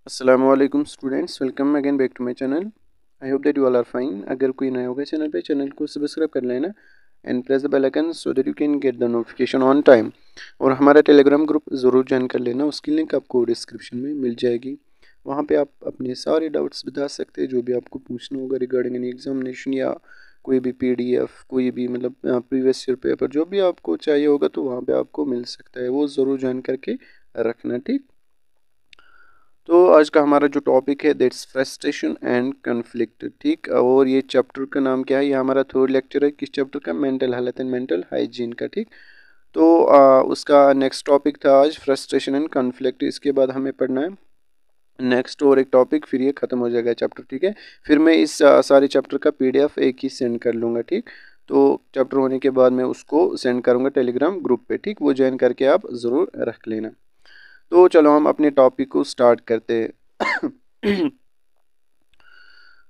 Assalamualaikum students, welcome again back to my channel. I hope that you all are fine. अगर कोई नया होगा channel पे, channel को सब्सक्राइब कर लेना and press the bell icon so that you can get the notification on time. और हमारा टेलीग्राम ग्रुप ज़रूर ज्वाइन कर लेना, उसकी लिंक आपको डिस्क्रिप्शन में मिल जाएगी। वहाँ पे आप अपने सारे डाउट्स बता सकते हैं, जो भी आपको पूछना होगा रिगार्डिंग एनी एग्जामिनेशन या कोई भी PDF, कोई भी मतलब प्रीवियस ईयर पेपर, जो भी आपको चाहिए होगा तो वहाँ पे आपको मिल सकता है। वो ज़रूर ज्वाइन करके रखना, ठीक। तो आज का हमारा जो टॉपिक है दैट्स फ्रस्ट्रेशन एंड कन्फ्लिक्ट, ठीक। और ये चैप्टर का नाम क्या है, ये हमारा थर्ड लेक्चर है किस चैप्टर का, mental health and mental hygiene का, ठीक। तो उसका नेक्स्ट टॉपिक था आज फ्रस्ट्रेशन एंड कन्फ्लिक्ट। इसके बाद हमें पढ़ना है नेक्स्ट और एक टॉपिक, फिर ये खत्म हो जाएगा चैप्टर, ठीक है। फिर मैं इस सारे चैप्टर का PDF एक ही सेंड कर लूँगा, ठीक। तो चैप्टर होने के बाद मैं उसको सेंड करूँगा टेलीग्राम ग्रुप पे, ठीक। वो ज्वाइन करके आप ज़रूर रख लेना। तो चलो हम अपने टॉपिक को स्टार्ट करते हैं।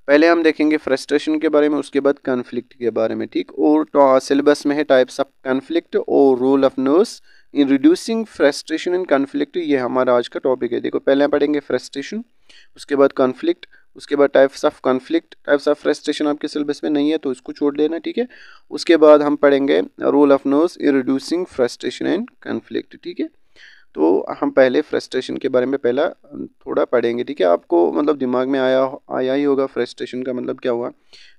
पहले हम देखेंगे फ्रस्ट्रेशन के बारे में, उसके बाद कन्फ्लिक्ट के बारे में, ठीक। और तो सिलेबस में है टाइप्स ऑफ कन्फ्लिक्ट और role of nurse in reducing frustration and conflict. ये हमारा आज का टॉपिक है। देखो पहले हम पढ़ेंगे फ्रस्ट्रेशन, उसके बाद कन्फ्लिक्ट, उसके बाद types of conflict. Types of frustration आपके सिलेबस में नहीं है तो इसको छोड़ देना, ठीक है। उसके बाद हम पढ़ेंगे role of nurse in reducing frustration and conflict, ठीक है। तो हम पहले फ्रस्ट्रेशन के बारे में पहला थोड़ा पढ़ेंगे, ठीक है। आपको मतलब दिमाग में आया ही होगा फ्रस्ट्रेशन का मतलब क्या हुआ।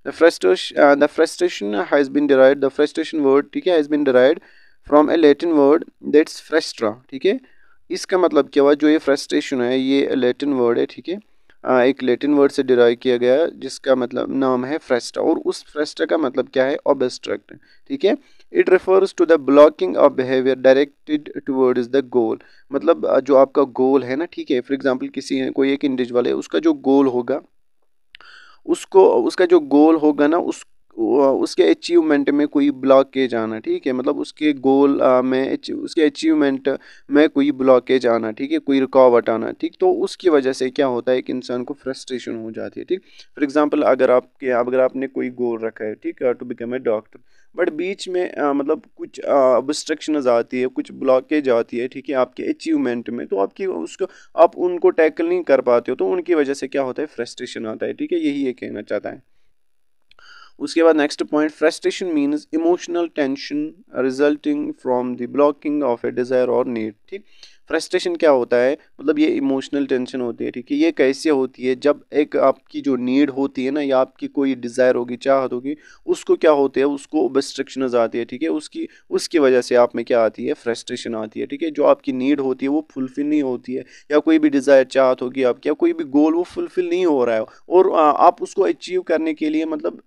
The frustration has been derived, the frustration word, ठीक है, has been derived from a Latin word that's frustra, ठीक है। इसका मतलब क्या हुआ, जो ये फ्रस्ट्रेशन है ये लैटिन वर्ड है, ठीक है। एक लैटिन वर्ड से डिराइव किया गया है जिसका मतलब नाम है फ्रस्टा, और उस फ्रस्टा का मतलब क्या है, ऑब्स्ट्रक्ट, ठीक है। It refers to the blocking of behaviour directed towards the goal. मतलब जो आपका गोल है ना, ठीक है। फॉर एग्जांपल किसी कोई एक इंडिविजुअल है, उसका जो गोल होगा, उसको उसका जो गोल होगा ना, उसके अचीवमेंट में कोई ब्लॉकेज आना, ठीक है। मतलब उसके गोल में उसके अचीवमेंट में कोई ब्लॉकेज आना, ठीक है, कोई रुकावट आना, ठीक। तो उसकी वजह से क्या होता है कि इंसान को फ्रस्ट्रेशन हो जाती है, ठीक। फॉर एग्जांपल अगर आपने कोई गोल रखा है, ठीक है, to become a doctor, but बीच में मतलब कुछ ऑब्स्ट्रक्शंस आती है, कुछ ब्लॉकेज आती है, ठीक है, आपके अचीवमेंट में, तो आपकी उसको आप उनको टैकल नहीं कर पाते हो, तो उनकी वजह से क्या होता है, फ्रस्ट्रेशन आता है, ठीक है। यही ये कहना चाहता है। उसके बाद next point, frustration means emotional tension resulting from the blocking of A desire और नीड, ठीक। फ्रस्ट्रेशन क्या होता है, मतलब ये इमोशनल टेंशन होती है, ठीक है। ये कैसे होती है, जब एक आपकी जो नीड होती है ना, या आपकी कोई डिज़ायर होगी, चाहत होगी, उसको क्या होते हैं, उसको ऑब्स्ट्रक्शंस आती है, ठीक है। उसकी उसकी वजह से आप में क्या आती है, फ्रस्ट्रेशन आती है, ठीक है। जो आपकी नीड होती है वो फुलफिल नहीं होती है, या कोई भी डिज़ायर चाहत होगी आपकी, या कोई भी गोल वो फुलफिल नहीं हो रहा है, और आप उसको अचीव करने के लिए मतलब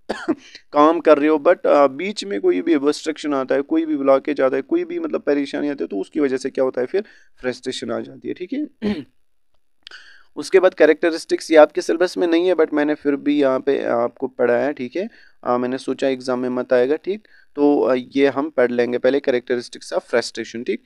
काम कर रहे हो, बट बीच में कोई भी ऑब्स्ट्रक्शन आता है, कोई भी ब्लॉकेज आता है, कोई भी मतलब परेशानी आती है, तो उसकी वजह से क्या होता है, फिर फ्रस्ट्रेशन आ जाती है, ठीक है। उसके बाद कैरेक्टरिस्टिक्स, ये आपके सिलेबस में नहीं है बट मैंने फिर भी यहाँ पे आपको पढ़ाया है, ठीक है। मैंने सोचा एग्जाम में मत आएगा, ठीक। तो ये हम पढ़ लेंगे पहले, कैरेक्टरिस्टिक्स ऑफ फ्रस्ट्रेशन, ठीक।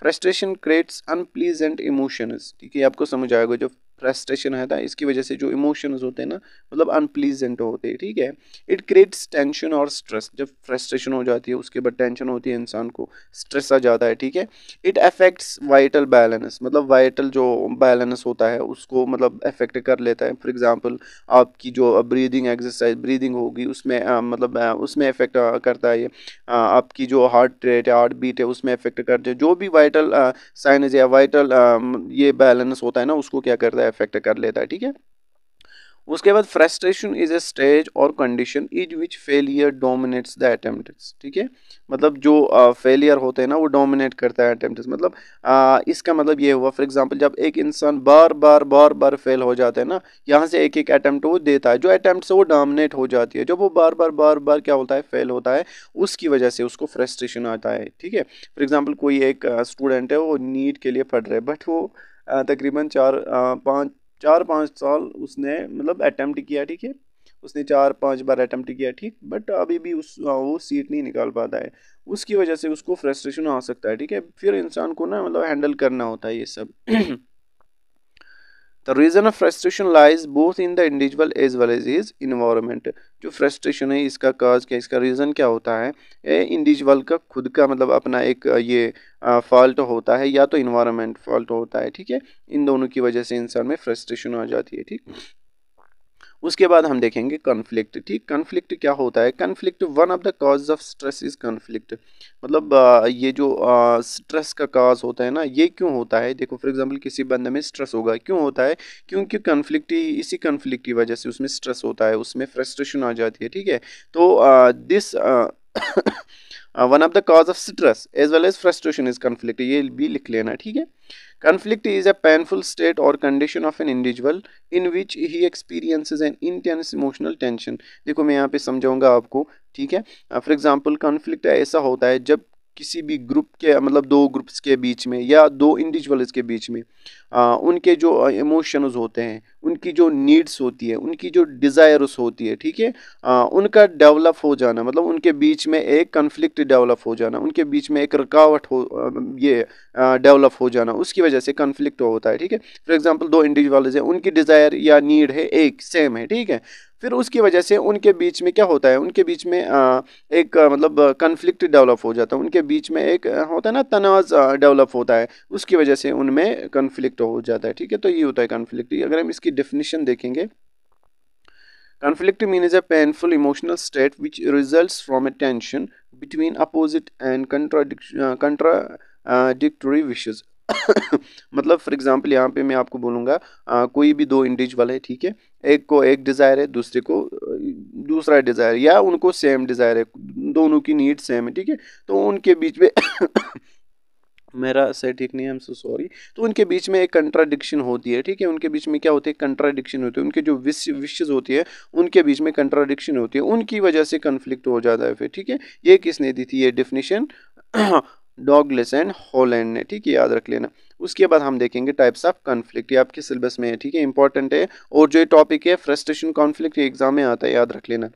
फ्रस्ट्रेशन क्रिएट्स अनप्लीजेंट इमोशंस, ठीक है। आपको समझ आएगा जो फ्रस्ट्रेशन है था, इसकी वजह से जो इमोशंस होते हैं ना, मतलब अनप्लीजेंट होते हैं, ठीक है। इट क्रिएट्स टेंशन और स्ट्रेस, जब फ्रस्ट्रेशन हो जाती है उसके बाद टेंशन होती है, इंसान को स्ट्रेस आ जाता है, ठीक है। इट अफेक्ट्स वाइटल बैलेंस, मतलब वाइटल जो बैलेंस होता है उसको मतलब अफेक्ट कर लेता है। फॉर एग्जांपल आपकी जो ब्रीदिंग एक्सरसाइज, ब्रीदिंग होगी उसमें मतलब उसमें अफेक्ट करता है ये। आपकी जो हार्ट रेट है, हार्ट बीट है, उसमें अफेक्ट करते हैं। जो भी वाइटल साइनस या वाइटल ये बैलेंस होता है ना, उसको क्या करता है, अफेक्ट कर लेता है, ठीक है। उसके बाद फ्रस्ट्रेशन इज ए स्टेज और condition is which failure dominates the attempts, ठीक है। मतलब जो फेलियर होते हैं ना, वो डोमिनेट करता है अटेम्प्ट्स, मतलब इसका मतलब ये हुआ, फॉर एग्जांपल जब एक इंसान बार बार फेल हो जाता है ना, यहाँ से एक एक अटेम्प्ट वो देता है, जो अटेम्प्ट से वो डोमिनेट हो जाती है, जब वो बार बार क्या होता है, फेल होता है, उसकी वजह से उसको फ्रस्ट्रेशन आता है, ठीक है। फॉर एग्जाम्पल कोई एक स्टूडेंट है, वो नीट के लिए पढ़ रहा है, बट वो तकरीबन 4-5 साल उसने मतलब अटेम्प्ट किया, ठीक है। उसने 4-5 बार अटेम्प्ट किया, ठीक, बट अभी भी वो सीट नहीं निकाल पाता है। उसकी वजह से उसको फ्रस्ट्रेशन आ सकता है, ठीक है। फिर इंसान को ना मतलब हैंडल करना होता है ये सब। The reason of frustration lies both in the individual as well as his environment. जो फ्रस्ट्रेशन है इसका काज क्या, इसका रीज़न क्या होता है, इंडिविजुअल का खुद का मतलब अपना एक ये फॉल्ट होता है या तो इन्वायरमेंट फॉल्ट होता है, ठीक है। इन दोनों की वजह से इंसान में फ्रस्ट्रेशन आ जाती है, ठीक। उसके बाद हम देखेंगे कॉन्फ्लिक्ट, ठीक। कॉन्फ्लिक्ट क्या होता है, conflict one of the cause of stress is conflict. मतलब ये जो स्ट्रेस का काज होता है ना, ये क्यों होता है, देखो फॉर एग्जांपल किसी बंदे में स्ट्रेस होगा, क्यों होता है, क्योंकि कॉन्फ्लिक्ट ही, इसी कॉन्फ्लिक्ट की वजह से उसमें स्ट्रेस होता है, उसमें फ्रस्ट्रेशन आ जाती है, ठीक है। तो this one of the cause of stress as well as frustration is conflict, ये भी लिख लेना, ठीक है। Conflict is a painful state or condition of an individual in which he experiences an intense emotional tension। देखो मैं यहाँ पे समझाऊंगा आपको, ठीक है। फॉर एग्जांपल कॉन्फ्लिक्ट ऐसा होता है जब किसी भी ग्रुप के मतलब दो ग्रुप्स के बीच में या दो इंडिविजुअल्स के बीच में उनके जो इमोशंस होते हैं, उनकी जो नीड्स होती है, उनकी जो डिज़ायर्स होती है, ठीक है, उनका डेवलप हो जाना, मतलब उनके बीच में एक कॉन्फ्लिक्ट डेवलप हो जाना, उनके बीच में एक रुकावट हो ये डेवलप हो जाना, उसकी वजह से कॉन्फ्लिक्ट होता है, ठीक है। फॉर एग्जांपल दो इंडिविजुअल्स हैं, उनकी डिज़ायर या नीड है एक सेम है, ठीक है। फिर उसकी वजह से उनके बीच में क्या होता है, उनके बीच में एक मतलब कॉन्फ्लिक्ट डेवलप हो जाता है, उनके बीच में एक होता है ना तनाज़ डेवलप होता है, उसकी वजह से उनमें कॉन्फ्लिक्ट हो जाता है, ठीक है। तो ये होता है कॉन्फ्लिक्ट। अगर हम इसकी डेफिनेशन देखेंगे, conflict means a painful emotional state which results from a tension between opposite and contradictory wishes। मतलब फॉर एग्जांपल यहाँ पे मैं आपको बोलूँगा कोई भी दो इंडिविजुअल है, ठीक है, एक को एक डिज़ायर है, दूसरे को दूसरा डिज़ायर, या उनको सेम डिज़ायर है, दोनों की नीड सेम है, ठीक है। तो उनके बीच में मेरा से ठीक नहीं है, आई एम सो सॉरी। तो उनके बीच में एक कंट्राडिक्शन होती है, ठीक है। उनके बीच में क्या होती है, कंट्राडिक्शन होती है, उनके जो विशेस होती है उनके बीच में कंट्राडिक्शन होती है, उनकी वजह से कन्फ्लिक्ट हो जाता है फिर, ठीक है। ये किसने दी थी ये डेफिनेशन, डॉगलेस एंड हॉलैंड ने, ठीक है, याद रख लेना। उसके बाद हम देखेंगे टाइप्स ऑफ कॉन्फ्लिक्ट, ये आपके सिलेबस में है, ठीक है, इंपॉर्टेंट है। और जो टॉपिक है फ्रस्ट्रेशन कॉन्फ्लिक्ट, ये एग्जाम में आता है, याद रख लेना।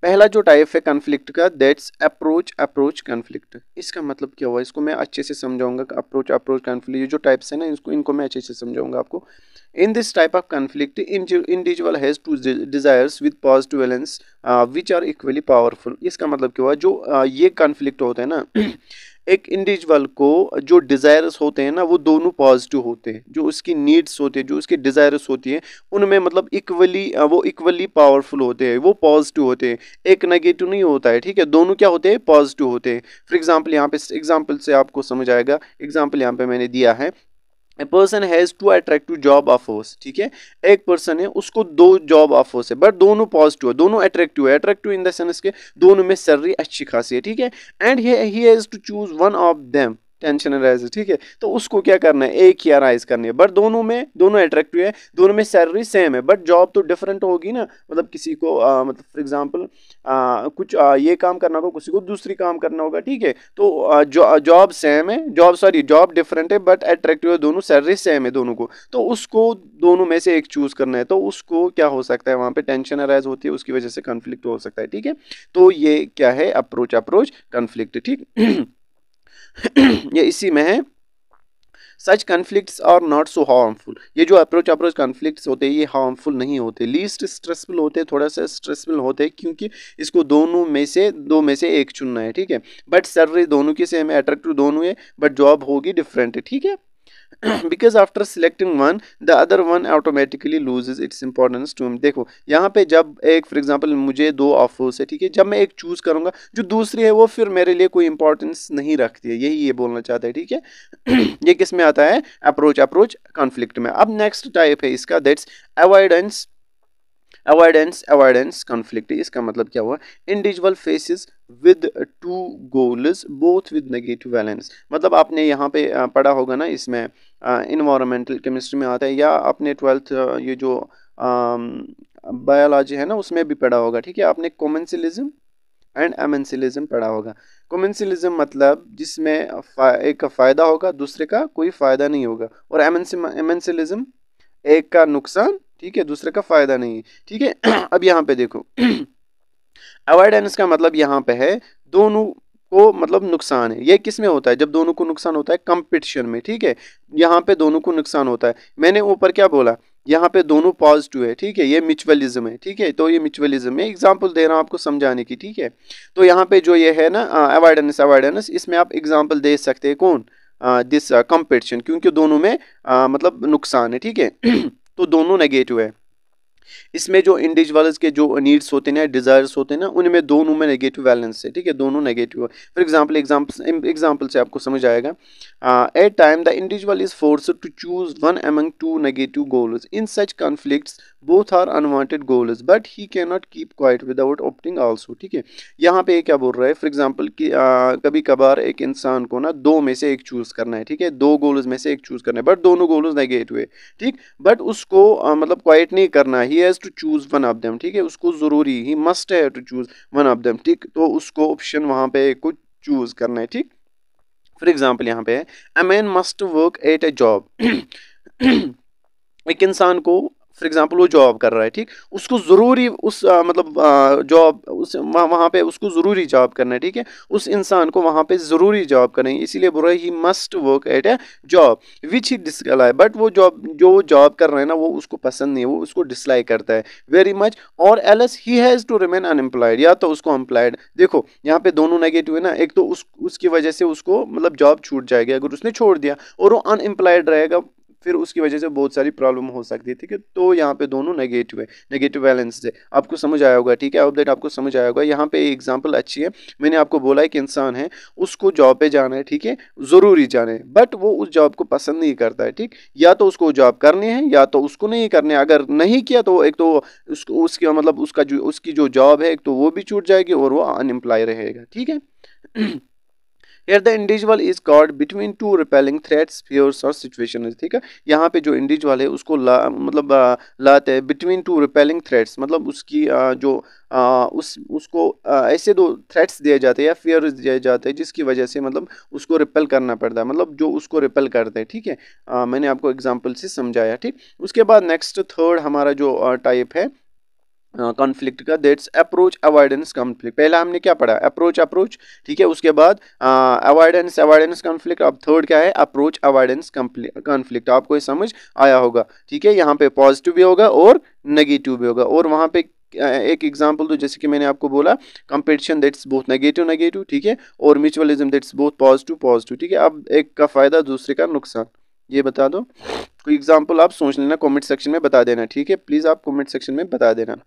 पहला जो टाइप है कॉन्फ्लिक्ट का, दैट्स अप्रोच कॉन्फ्लिक्ट। इसका मतलब क्या हुआ, इसको मैं अच्छे से समझाऊंगा। अप्रोच कॉन्फ्लिक्ट, ये जो टाइप्स है ना, इनको मैं अच्छे से समझाऊंगा आपको। In this type of conflict individual has two desires with positive valence which are equally powerful. इसका मतलब क्या हुआ, जो ये कॉन्फ्लिक्ट होता है ना एक इंडिविजुअल को जो डिज़ायर्स होते हैं ना वो दोनों पॉजिटिव होते हैं, जो उसकी नीड्स होते हैं, जो उसकी डिज़ायर्स होती हैं, उनमें मतलब वो इक्वली पावरफुल होते हैं, वो पॉजिटिव होते हैं, एक नेगेटिव नहीं होता है, ठीक है। दोनों क्या होते हैं, पॉजिटिव होते हैं। फॉर एग्जांपल यहाँ पे एग्जांपल से आपको समझ आएगा, एग्जांपल यहाँ पे मैंने दिया है, a person has two attractive job offers, ठीक है। एक पर्सन है, उसको दो जॉब ऑफर्स है, बट दोनों पॉजिटिव है, दोनों अट्रैक्टिव है, अट्रैक्टिव इन द सेंस के दोनों में सैलरी अच्छी खासी है, ठीक है। And he has to choose one of them, tension rise, ठीक है। तो उसको क्या करना है, एक ही राइज करनी है, बट दोनों अट्रैक्टिव है, दोनों में सैलरी सेम है, बट जॉब तो डिफरेंट होगी ना। मतलब किसी को मतलब फॉर एग्जांपल कुछ ये काम करना होगा, किसी को दूसरी काम करना होगा, ठीक है। तो जॉब सेम है, जॉब डिफरेंट है, बट अट्रैक्टिव है दोनों, सैलरी सेम है दोनों को, तो उसको दोनों में से एक चूज करना है। तो उसको क्या हो सकता है, वहां पे टेंशन अराइज होती है, उसकी वजह से कॉन्फ्लिक्ट हो सकता है, ठीक है। तो ये क्या है, अप्रोच कॉन्फ्लिक्ट, ठीक। ये इसी में है। Such conflicts are not so harmful. ये जो अप्रोच कॉन्फ्लिक्ट्स होते हैं ये हार्मफुल नहीं होते, लीस्ट स्ट्रेसफुल होते हैं, थोड़ा सा स्ट्रेसफुल होते हैं, क्योंकि इसको दो में से एक चुनना है, ठीक है। बट सैलरी दोनों की सेम है, अट्रैक्टिव दोनों है, बट जॉब होगी डिफरेंट है, ठीक है। because after selecting one the other one automatically loses its importance to him। देखो यहाँ पे जब एक फॉर एग्जांपल मुझे दो ऑफर्स है, ठीक है, जब मैं एक चूज करूंगा जो दूसरी है वो फिर मेरे लिए कोई इंपॉर्टेंस नहीं रखती है, यही ये बोलना चाहता है, ठीक है। ये किस में आता है, अप्रोच कॉन्फ्लिक्ट में। अब नेक्स्ट टाइप है इसका, दैट्स अवॉइडेंस कॉन्फ्लिक्ट। इसका मतलब क्या हुआ, individual faces with two goals both with negative valence. मतलब आपने यहाँ पे पढ़ा होगा ना, इसमें इन्वायरमेंटल केमिस्ट्री में आता है, या आपने 12th ये जो बायोलॉजी है ना उसमें भी पढ़ा होगा, ठीक है। आपने कॉमेंसलिज्म एंड एमेंसिलिज्म पढ़ा होगा। कॉमेंसलिज्म मतलब जिसमें एक का फायदा होगा, दूसरे का कोई फायदा नहीं होगा, और एमेंसिलिज्म एक का नुकसान, ठीक है, दूसरे का फायदा नहीं, ठीक है। अब यहाँ पे देखो अवॉइडेंस का मतलब यहाँ पे है दोनों को मतलब नुकसान है। ये किस में होता है? जब दोनों को नुकसान होता है कंपटीशन में, ठीक है। यहाँ पे दोनों को नुकसान होता है। मैंने ऊपर क्या बोला, यहाँ पे दोनों पॉजिटिव है, ठीक है, ये म्यूचुअलिज्म है, ठीक है। तो ये म्यूचुअलिज्म में एग्जांपल दे रहा हूँ आपको समझाने की, ठीक है। तो यहाँ पे जो ये है ना अवॉइडेंस, अवॉइडेंस, इसमें आप एग्जांपल दे सकते हैं कौन, दिस कंपटीशन, क्योंकि दोनों में मतलब नुकसान है, ठीक है। तो दोनों नेगेटिव है। इसमें जो इंडिविजुअल्स के जो नीड्स होते हैं, डिजायर्स होते हैं ना, उनमें दोनों में नेगेटिव बैलेंस है, ठीक है, दोनों नेगेटिव है। फॉर एग्जांपल से आपको समझ आएगा। At time the individual is forced to choose one among two negative goals. In such conflicts both are unwanted goals but he can not keep quiet without opting also, ठीक है। यहाँ पे क्या बोल रहा है, फॉर एग्जांपल कि कभी कभार एक इंसान को ना दो में से एक चूज करना है, ठीक है, दो गोल्स में से एक चूज करना है, बट दोनों गोल्स नेगेटिव है, ठीक। बट उसको मतलब क्वाइट नहीं करना है, he has to choose one of them, ठीक है, उसको जरूरी, he must have to choose one of them, ठीक। तो उसको ऑप्शन वहां पे कुछ चूज करना है, ठीक। फॉर एग्जांपल यहाँ पे है, a man must work at A job. एक इंसान को फॉर एग्जाम्पल वो जॉब कर रहा है, ठीक, उसको जरूरी उस मतलब जॉब उस वहाँ पे उसको जरूरी जॉब करना है, ठीक है, उस इंसान को वहाँ पे जरूरी जॉब करना है, इसीलिए बोल रहा है he must work at A job which he dislike. But वो जॉब कर रहा है ना, वो उसको पसंद नहीं है, वो उसको डिसलाइक करता है वेरी मच, और else he has to remain unemployed, या तो उसको एम्प्लॉयड। देखो यहाँ पे दोनों नेगेटिव है ना, एक तो उसकी वजह से उसको मतलब जॉब छूट जाएगी अगर उसने छोड़ दिया, और वो अनएम्प्लॉयड रहेगा, फिर उसकी वजह से बहुत सारी प्रॉब्लम हो सकती है, ठीक है। तो यहाँ पे दोनों नेगेटिव है, नेगेटिव बैलेंस है। आपको समझ आया होगा, ठीक है, अपडेट आपको समझ आया होगा। यहाँ पे एग्जांपल अच्छी है, मैंने आपको बोला है कि इंसान है, उसको जॉब पे जाना है, ठीक है, जरूरी जाना है, बट वो उस जॉब को पसंद नहीं करता है, ठीक। या तो उसको जॉब करनी है या तो उसको नहीं करनी है। अगर नहीं किया तो एक तो उसको उसकी मतलब उसकी जो जॉब है, एक तो वो भी छूट जाएगी और वो अनएम्प्लॉय रहेगा, ठीक है। Here the individual is caught between two repelling threats, fears और situations, ठीक है। यहाँ पे जो इंडिविजुअल है उसको मतलब लाते हैं between two repelling threats, मतलब उसकी जो उसको ऐसे दो थ्रेट्स दिए जाते हैं या फियर्स दिए जाते हैं जिसकी वजह से मतलब उसको रिपेल करना पड़ता है, मतलब जो उसको रिपेल करते हैं, ठीक है। मैंने आपको एग्जांपल से समझाया, ठीक। उसके बाद नेक्स्ट थर्ड हमारा जो टाइप है कॉन्फ्लिक्ट का, दैट्स अप्रोच अवॉइडेंस कॉन्फ्लिक्ट। पहला हमने क्या पढ़ा, अप्रोच, ठीक है। उसके बाद अवॉइडेंस कॉन्फ्लिक्ट। अब थर्ड क्या है, अप्रोच अवॉइडेंस कॉन्फ्लिक्ट। आपको ये समझ आया होगा, ठीक है। यहाँ पे पॉजिटिव भी होगा और नेगेटिव भी होगा, और वहाँ पे एक एग्जांपल तो जैसे कि मैंने आपको बोला, कंपटीशन दैट्स बोथ नेगेटिव, ठीक है, और म्यूचुअलिज्म दैट्स बोथ पॉजिटिव, ठीक है। अब एक का फायदा दूसरे का नुकसान, ये बता दो। कोई एग्जांपल आप सोच लेना, कमेंट सेक्शन में बता देना, ठीक है, प्लीज आप कमेंट सेक्शन में बता देना।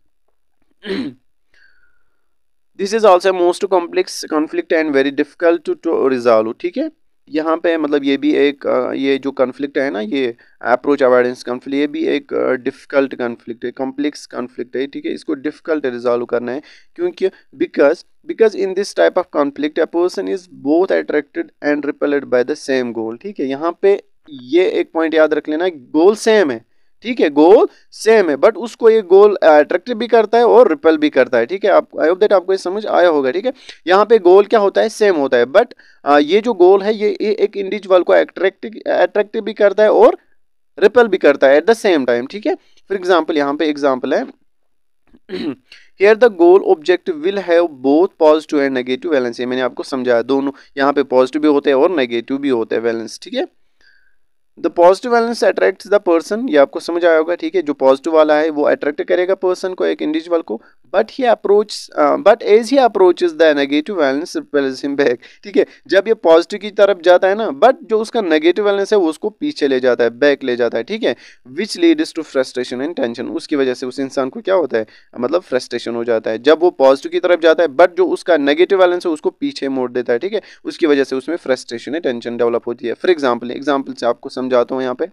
This is also most complex conflict and very difficult to resolve, ठीक है। यहाँ पे मतलब ये भी एक ये जो कॉन्फ्लिक्ट है ना, ये अप्रोच अवॉइडेंस कॉन्फ्लिक्ट, ये भी एक डिफिकल्ट कॉन्फ्लिक्ट है, कॉम्प्लेक्स कॉन्फ्लिक्ट है, ठीक है। इसको डिफिकल्ट रिजॉल्व करना है, क्योंकि because in this type of conflict a person is both attracted and repelled by the same गोल, ठीक है। यहाँ पे ये एक पॉइंट याद रख लेना, गोल सेम है, ठीक है, गोल सेम है, बट उसको ये गोल अट्रैक्टिव भी करता है और रिपेल भी करता है, ठीक है। आप आई होप दैट आपको ये समझ आया होगा, ठीक है। यहाँ पे गोल क्या होता है, सेम होता है, बट ये जो गोल है ये एक इंडिविजुअल को अट्रैक्टिव भी करता है और रिपेल भी करता है एट द सेम टाइम, ठीक है। फॉर एग्जाम्पल यहाँ पे एग्जाम्पल है, Here the goal objective will have both positive and negative valence। ये मैंने आपको समझाया, दोनों यहाँ पे पॉजिटिव भी होते हैं और नेगेटिव भी होते हैं वैलेंस, ठीक है। The positive valence attracts the person, ये आपको समझ आया होगा, ठीक है। जो पॉजिटिव वाला है वो अट्रैक्ट करेगा पर्सन को, एक इंडिविजुअल को, but as he approaches the negative valence repels him back, ठीक है। जब ये पॉजिटिव की तरफ जाता है ना, बट जो उसका नेगेटिव वैलेंस है वो उसको पीछे ले जाता है, बैक ले जाता है, ठीक है। Which leads to frustration and tension, उसकी वजह से उस इंसान को क्या होता है, मतलब फ्रस्ट्रेशन हो जाता है जब वो पॉजिटिव की तरफ जाता है, बट जो उसका नेगेटिव वैलेंस है उसको पीछे मोड़ देता है, ठीक है। उसकी वजह से उसमें फ्रस्ट्रेशन एंड टेंशन डेवलप होती है। फॉर एग्जाम्पल से आपको समझाता हूँ यहाँ पे,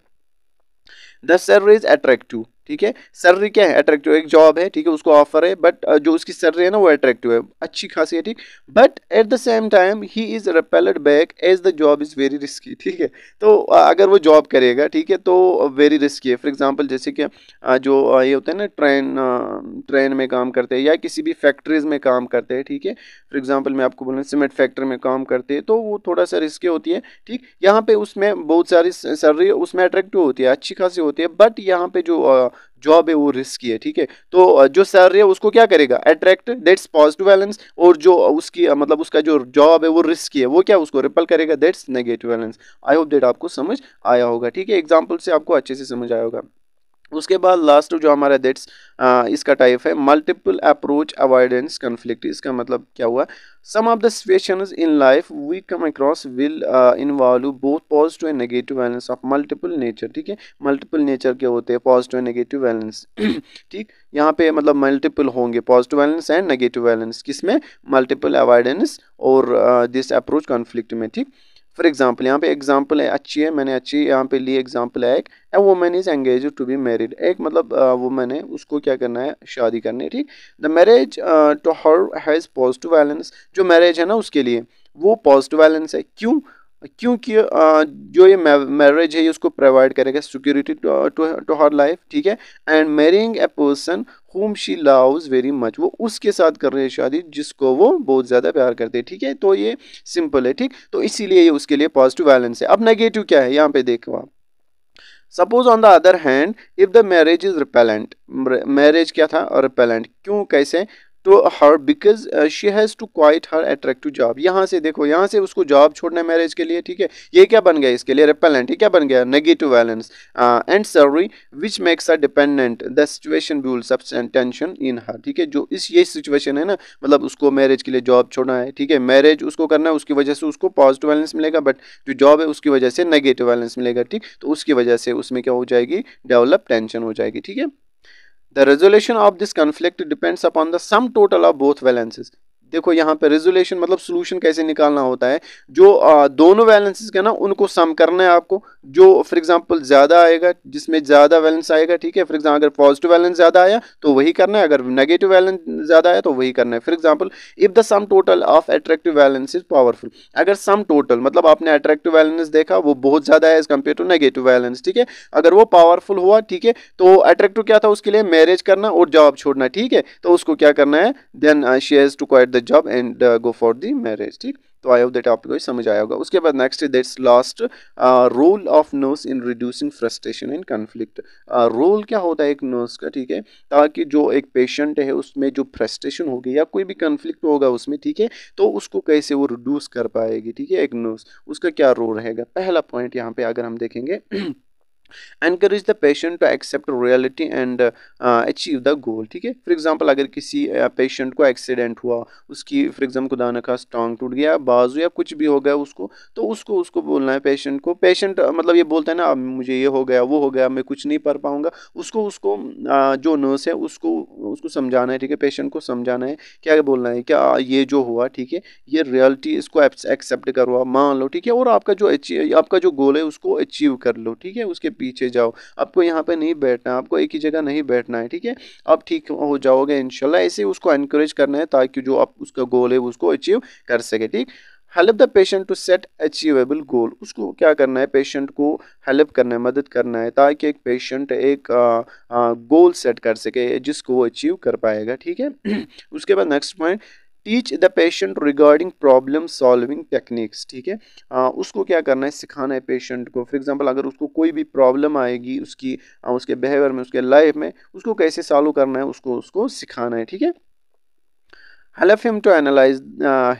द सैलरी इज अट्रैक्टिव, ठीक है। सैलरी क्या है, अट्रैक्टिव, एक जॉब है, ठीक है, उसको ऑफर है, बट जो उसकी सैलरी है ना वो अट्रैक्टिव है, अच्छी खासी है, ठीक। But at the same time he is repelled back as the job is very risky, ठीक है। तो अगर वो जॉब करेगा, ठीक है, तो वेरी रिस्की है। फॉर एग्जांपल जैसे कि जो ये होता है ना, ट्रेन में काम करते हैं या किसी भी फैक्ट्रीज में काम करते हैं, ठीक है। फॉर एग्जांपल मैं आपको बोलूँ सीमेंट फैक्ट्री में काम करते हैं, तो वो थोड़ा सा रिस्की होती है, ठीक। यहाँ पे उसमें बहुत सारी सैलरी उसमें अट्रैक्टिव होती है, अच्छी खासी होती है, बट यहाँ पे जो जॉब है वो रिस्की है, ठीक है। तो जो सैलरी है उसको क्या करेगा, अट्रैक्ट, दैट्स पॉजिटिव वैलेंस, और जो उसकी मतलब उसका जो जॉब है वो रिस्की है, वो क्या उसको रिपल करेगा, that's negative valence. I hope that आपको समझ आया होगा, ठीक है, एग्जाम्पल से आपको अच्छे से समझ आया होगा। उसके बाद लास्ट जो हमारा दैट्स इसका टाइप है मल्टीपल अप्रोच अवॉइडेंस कन्फ्लिक्ट। इसका मतलब क्या हुआ, some of the situations in life we come across will involve both positive and negative valence of multiple nature, ठीक है। मल्टीपल नेचर के होते हैं पॉजिटिव एंड नेगेटिव वैलेंस ठीक, यहाँ पे मतलब मल्टीपल होंगे positive valence and negative valence, किसमें, मल्टीपल अवॉइडेंस और दिस अप्रोच कॉन्फ्लिक्ट में, ठीक। फॉर एग्जाम्पल यहाँ पे एग्जाम्पल है अच्छी है, मैंने अच्छी यहाँ पे ली एग्जाम्पल है एक, a woman is engage to be married, एक मतलब वुमन है उसको क्या करना है, शादी करनी है, ठीक। The marriage to her has positive valence, जो मैरिज है ना उसके लिए वो पॉजिटिव वैलेंस है, क्यों, क्योंकि जो ये मैरिज है ये उसको प्रोवाइड करेगा सिक्योरिटी टू हर लाइफ, ठीक है। And marrying a person whom she loves very much, वो उसके साथ कर रहे हैं शादी जिसको वो बहुत ज़्यादा प्यार करते हैं, ठीक है। तो ये सिंपल है, ठीक, तो इसीलिए ये उसके लिए पॉजिटिव वैलेंस है। अब नेगेटिव क्या है यहाँ पे देखो आप, suppose on the other hand if the marriage is repellent, marriage क्या था, रिपेलेंट, क्यों, कैसे, to her because she has to quit her attractive job, यहाँ से देखो यहाँ से उसको जॉब छोड़ना है मैरिज के लिए, ठीक है। ये क्या बन गया इसके लिए, रिपेलेंट, ये क्या बन गया, negative valence. And salary which makes a dependent the situation builds up tension in her, ठीक है। जो इस ये सिचुएशन है ना, मतलब उसको मैरिज के लिए जॉब छोड़ना है, ठीक है, मैरिज उसको करना है, उसकी वजह से उसको पॉजिटिव वैलेंस मिलेगा, बट जो जॉब है उसकी वजह से नेगेटिव वैलेंस मिलेगा, ठीक। तो उसकी वजह से उसमें क्या हो जाएगी, डेवलप टेंशन हो जाएगी, ठीक है। The resolution of this conflict depends upon the sum total of both valences. देखो यहाँ पे रेजोल्यूशन मतलब सोल्यूशन कैसे निकालना होता है, जो दोनों वैलेंसेस का ना उनको सम करना है आपको, जो फॉर एग्जांपल ज्यादा आएगा जिसमें ज्यादा वैलेंस आएगा, ठीक है। फॉर एग्जांपल अगर पॉजिटिव वैलेंस ज्यादा आया तो वही करना है, अगर नेगेटिव वैलेंस ज्यादा आया तो वही करना है। For example if the sum total of attractive valence is powerful, अगर सम टोटल मतलब आपने अट्रैक्टिव वैलेंस देखा वो बहुत ज्यादा है as compare to negative valence, ठीक है, अगर वो पावरफुल हुआ, ठीक है, तो अट्रैक्टिव क्या था उसके लिए, मैरिज करना और जॉब छोड़ना, ठीक है। तो उसको क्या करना है, then she has to quit the job and go for the marriage, ठीक। तो आई होप दैट आपको समझ आया होगा। उसके बाद next that's last role of nurse in reducing frustration and conflict. Role क्या होता है एक नर्स का, ठीक है, ताकि जो एक पेशेंट है उसमें जो फ्रस्ट्रेशन होगी या कोई भी कन्फ्लिक्ट होगा उसमें, ठीक है, तो उसको कैसे वो रिड्यूस कर पाएगी, ठीक है, एक नर्स, उसका क्या रोल रहेगा। पहला पॉइंट यहाँ पे अगर हम देखेंगे encourage the patient to accept reality and achieve the goal, ठीक है। फॉर एग्जांपल अगर किसी पेशेंट को एक्सीडेंट हुआ, उसकी फॉर एग्जांपल खुदा न खास टांग टूट गया, बाजू या कुछ भी हो गया उसको, तो उसको बोलना है पेशेंट को, पेशेंट मतलब ये बोलता है ना अब मुझे ये हो गया वो हो गया मैं कुछ नहीं कर पाऊंगा, उसको जो नर्स है उसको समझाना है, ठीक है, पेशेंट को समझाना है, क्या बोलना है, क्या ये जो हुआ, ठीक है, ये रियलिटी, इसको एक्सेप्ट करो, मान लो, ठीक है, और आपका जो गोल है उसको अचीव कर लो, ठीक है, उसके पीछे जाओ, आपको यहाँ पे नहीं बैठना, आपको एक ही जगह नहीं बैठना है, ठीक है, आप ठीक हो जाओगे इंशाल्लाह। ऐसे उसको एनकरेज करना है ताकि जो आप उसका गोल है उसको अचीव कर सके, ठीक। Help the patient to set achievable goal, उसको क्या करना है, पेशेंट को हेल्प करना है, मदद करना है ताकि एक पेशेंट एक गोल सेट कर सके जिसको वो अचीव कर पाएगा, ठीक है। उसके बाद next point, teach the patient regarding problem solving techniques, ठीक है, उसको क्या करना है, सिखाना है पेशेंट को। फॉर एग्जांपल अगर उसको कोई भी प्रॉब्लम आएगी उसके बिहेवियर में, उसके लाइफ में, उसको कैसे सॉल्व करना है उसको सिखाना है, ठीक है। Help him to analyse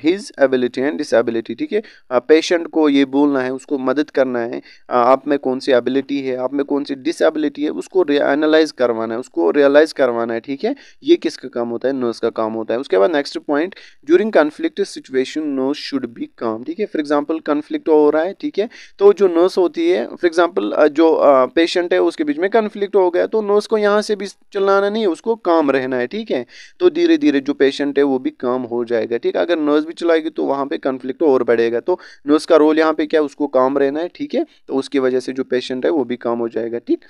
his ability and disability, ठीक है, पेशेंट को ये बोलना है, उसको मदद करना है, आप में कौन सी एबिलिटी है, आप में कौन सी डिसेबिलिटी है, उसको एनालाइज करवाना है, उसको रियलाइज करवाना है, ठीक है। ये किसका काम होता है, नर्स का काम होता है। उसके बाद next point, during conflict situation nurse should be काम, ठीक है। फॉर एग्जाम्पल कन्फ्लिक्ट हो रहा है, ठीक है, तो जो नर्स होती है, फॉर एग्जाम्पल जो पेशेंट है उसके बीच में कन्फ्लिक्ट हो गया, तो नर्स को यहाँ से भी चिल्लाना नहीं है, उसको काम रहना है, ठीक है। तो धीरे धीरे जो पेशेंट है वो भी काम हो जाएगा, ठीक है। अगर नर्स भी चलाएगी तो वहां पे कन्फ्लिक्ट और बढ़ेगा, तो नर्स का रोल यहाँ पे क्या है, उसको काम रहना है, ठीक है, तो उसकी वजह से जो पेशेंट है वो भी काम हो जाएगा, ठीक।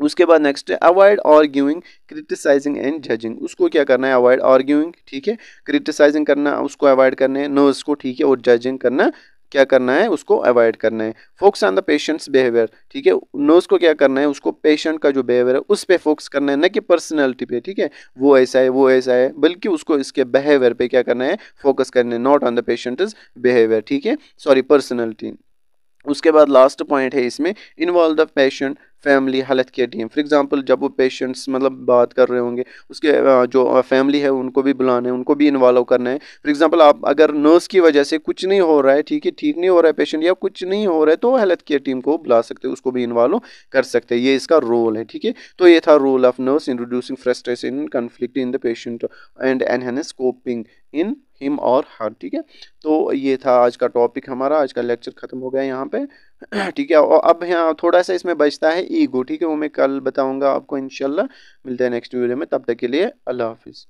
उसके बाद नेक्स्ट है avoid arguing criticising and judging, उसको क्या करना है, अवॉइड आर्ग्यूइंग, ठीक है, क्रिटिसाइजिंग करना उसको अवॉइड करना है नर्स को, ठीक है, और जजिंग करना क्या करना है, उसको अवॉइड करना है। Focus on the patients behaviour, ठीक है, नर्स को क्या करना है, उसको पेशेंट का जो बिहेवियर है उस पे फोकस करना है, न कि पर्सनैलिटी पे, ठीक है, वो ऐसा है वो ऐसा है, बल्कि उसको इसके बिहेवियर पे क्या करना है, फोकस करना है, not on the patients behaviour, ठीक है, सॉरी पर्सनैलिटी। उसके बाद लास्ट पॉइंट है इसमें, involve the patient family health care team. For example जब वो पेशेंट्स मतलब बात कर रहे होंगे, उसके जो फैमिली है उनको भी बुलाना है, उनको भी इन्वॉल्व करना है। फॉर एग्जांपल आप अगर नर्स की वजह से कुछ नहीं हो रहा है, ठीक है, ठीक नहीं हो रहा है पेशेंट या कुछ नहीं हो रहा है, तो हेल्थ केयर टीम को बुला सकते हैं, उसको भी इन्वॉल्व कर सकते हैं। ये इसका रोल है, ठीक है। तो ये था role of nurse in reducing frustration in conflict in the patient and enhance coping in him और हर, ठीक है। तो ये था आज का टॉपिक हमारा, आज का लेक्चर खत्म हो गया यहाँ पे। ठीक है, और अब यहाँ थोड़ा सा इसमें बचता है ईगो, ठीक है, वो मैं कल बताऊंगा आपको इंशाल्लाह। मिलते हैं नेक्स्ट वीडियो में, तब तक के लिए अल्लाह हाफिज़।